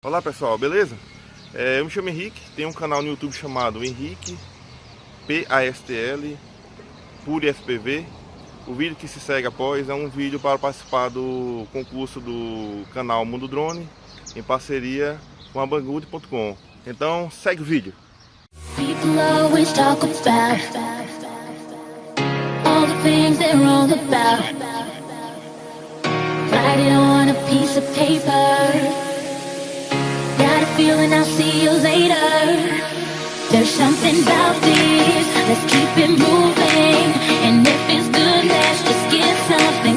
Olá pessoal, beleza? Eu me chamo Henrique, tenho um canal no YouTube chamado Henrique PASTL Pure FPV. O vídeo que se segue após é um vídeo para participar do concurso do Canal Mundo Drone em parceria com a Banggood.com. Então segue o vídeo. People always talk about all the things they're wrong about. Write it on a piece of paper. Got a feeling I'll see you later. There's something about this. Let's keep it moving. And if it's good, let's just get something